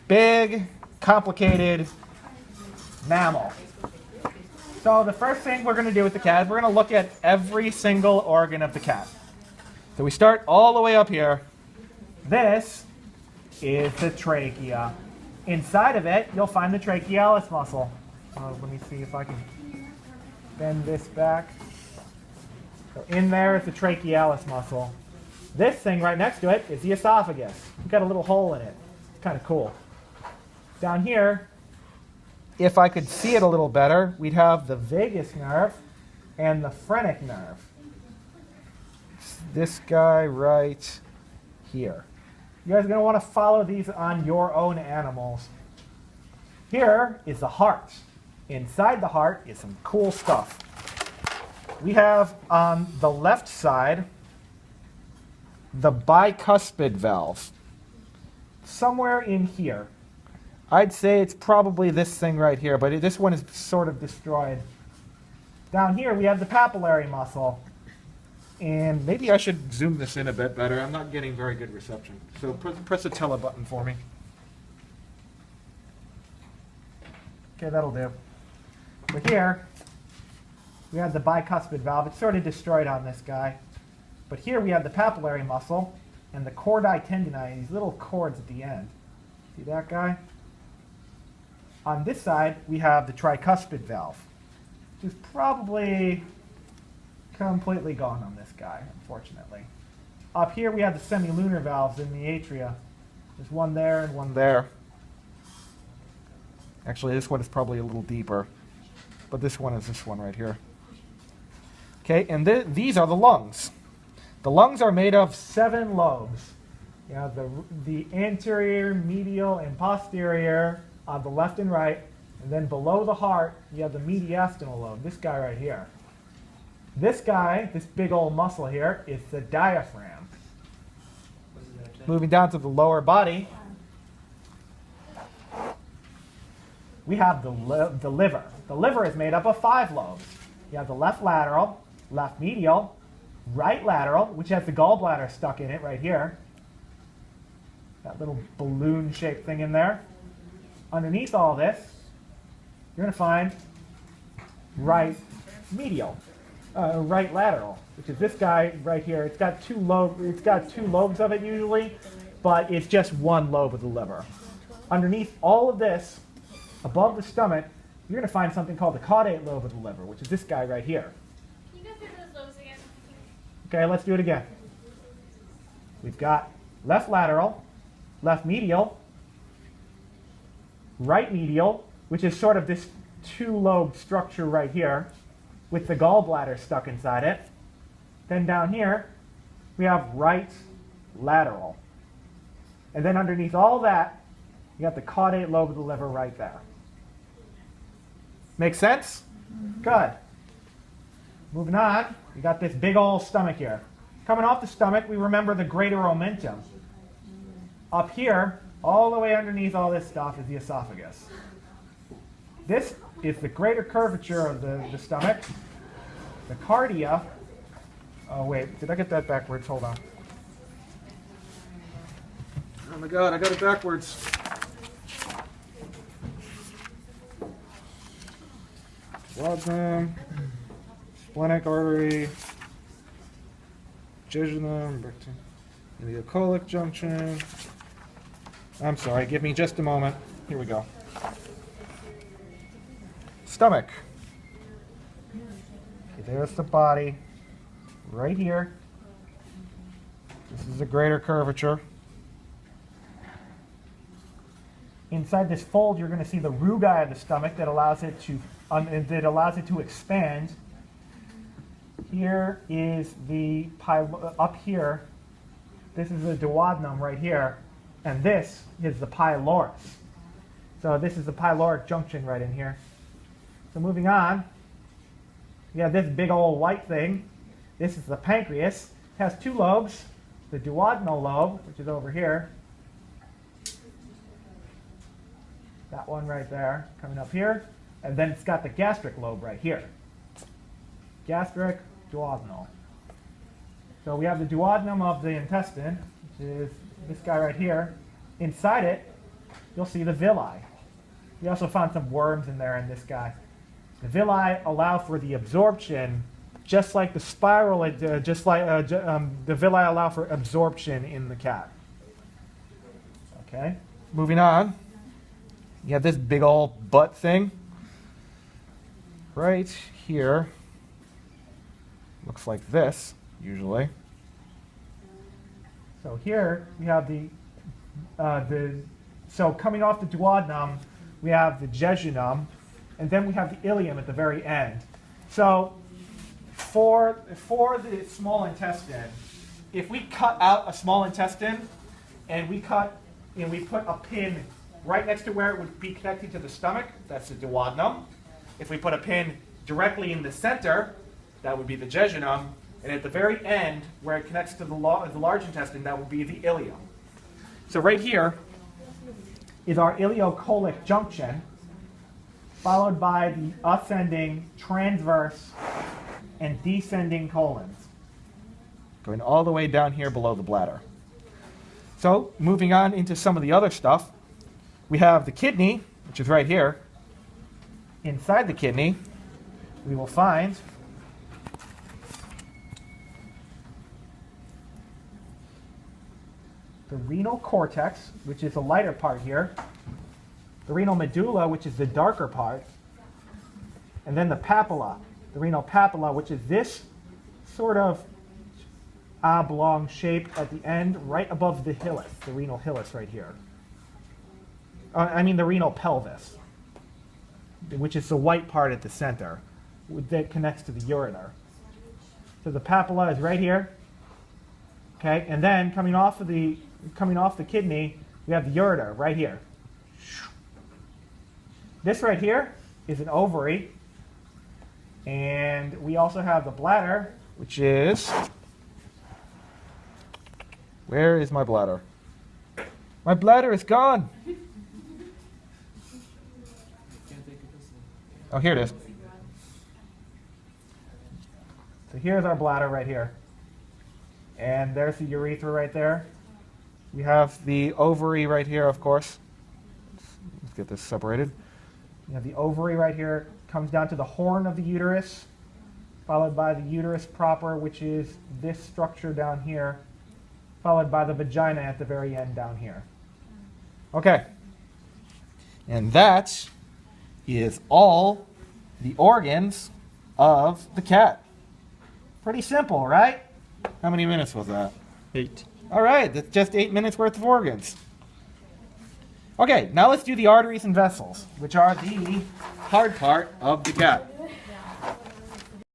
big, complicated mammal. So the first thing we're going to do with the cat is we're going to look at every single organ of the cat. So we start all the way up here. This is the trachea. Inside of it, you'll find the trachealis muscle. Let me see if I can bend this back. So in there is the trachealis muscle. This thing right next to it is the esophagus. It's got a little hole in it. It's kind of cool. Down here, if I could see it a little better, we'd have the vagus nerve and the phrenic nerve. This guy right here. You guys are going to want to follow these on your own animals. Here is the heart. Inside the heart is some cool stuff. We have on the left side the bicuspid valve. Somewhere in here. I'd say it's probably this thing right here, but this one is sort of destroyed. Down here we have the papillary muscle. And maybe I should zoom this in a bit better. I'm not getting very good reception. So press the tele button for me. Okay, that'll do. But here, we have the bicuspid valve. It's sort of destroyed on this guy. But here we have the papillary muscle and the chordae tendineae, these little cords at the end. See that guy? On this side, we have the tricuspid valve, which is probably completely gone on this guy, unfortunately. Up here we have the semilunar valves in the atria. There's one there and one there. Actually, this one is probably a little deeper, but this one is this one right here. Okay, and these are the lungs. The lungs are made of 7 lobes. You have the anterior, medial, and posterior on the left and right, and then below the heart, you have the mediastinal lobe, this guy right here. This guy, this big old muscle here, is the diaphragm. Moving down to the lower body, we have the liver. The liver is made up of 5 lobes. You have the left lateral, left medial, right lateral, which has the gallbladder stuck in it right here. That little balloon-shaped thing in there. Underneath all this, you're going to find right medial. Right lateral, which is this guy right here. It's got 2 lobes of it usually, but it's just 1 lobe of the liver. Underneath all of this, above the stomach, you're going to find something called the caudate lobe of the liver, which is this guy right here. Can you go through those lobes again? Okay, let's do it again. We've got left lateral, left medial, right medial, which is sort of this 2-lobe structure right here, with the gallbladder stuck inside it. Then down here, we have right lateral. And then underneath all that, you got the caudate lobe of the liver right there. Make sense? Good. Moving on, you got this big old stomach here. Coming off the stomach, we remember the greater omentum. Up here, all the way underneath all this stuff is the esophagus. This is the greater curvature of the stomach. The cardia. Oh, wait. Did I get that backwards? Hold on. Oh, my God. I got it backwards. Duodenum, splenic artery, jejunum, ileocolic junction. I'm sorry. Give me just a moment. Here we go. Stomach. Okay, there's the body right here. This is a greater curvature. Inside this fold, you're going to see the rugae of the stomach that allows it to expand. Here is the up here. This is the duodenum right here, and this is the pylorus. So this is the pyloric junction right in here. So moving on, you have this big old white thing. This is the pancreas. It has 2 lobes. The duodenal lobe, which is over here. That one right there, coming up here. And then it's got the gastric lobe right here. Gastric, duodenal. So we have the duodenum of the intestine, which is this guy right here. Inside it, you'll see the villi. We also found some worms in there in this guy. The villi allow for the absorption, just like the spiral, the villi allow for absorption in the cat. Okay, moving on. You have this big old butt thing right here. Looks like this, usually. So here we have so coming off the duodenum, we have the jejunum, and then we have the ileum at the very end. So for the small intestine, if we cut out a small intestine and we put a pin right next to where it would be connecting to the stomach, that's the duodenum. If we put a pin directly in the center, that would be the jejunum. And at the very end, where it connects to the large intestine, that would be the ileum. So right here is our ileocolic junction, followed by the ascending, transverse, and descending colons, going all the way down here below the bladder. So moving on into some of the other stuff, we have the kidney, which is right here. Inside the kidney, we will find the renal cortex, which is the lighter part here, the renal medulla, which is the darker part, and then the papilla, the renal papilla, which is this sort of oblong shape at the end, right above the hilus, the renal hilus right here. The renal pelvis, which is the white part at the center that connects to the ureter. So the papilla is right here. Okay, and then coming off the kidney, we have the ureter right here. This right here is an ovary, and we also have the bladder, which is, where is my bladder? My bladder is gone. Oh, here it is. So here's our bladder right here. And there's the urethra right there. We have the ovary right here, of course. Let's get this separated. You have the ovary right here, comes down to the horn of the uterus, followed by the uterus proper, which is this structure down here, followed by the vagina at the very end down here. Okay. And that is all the organs of the cat. Pretty simple, right? How many minutes was that? 8. All right, that's just 8 minutes worth of organs. Okay, now let's do the arteries and vessels, which are the hard part of the cat.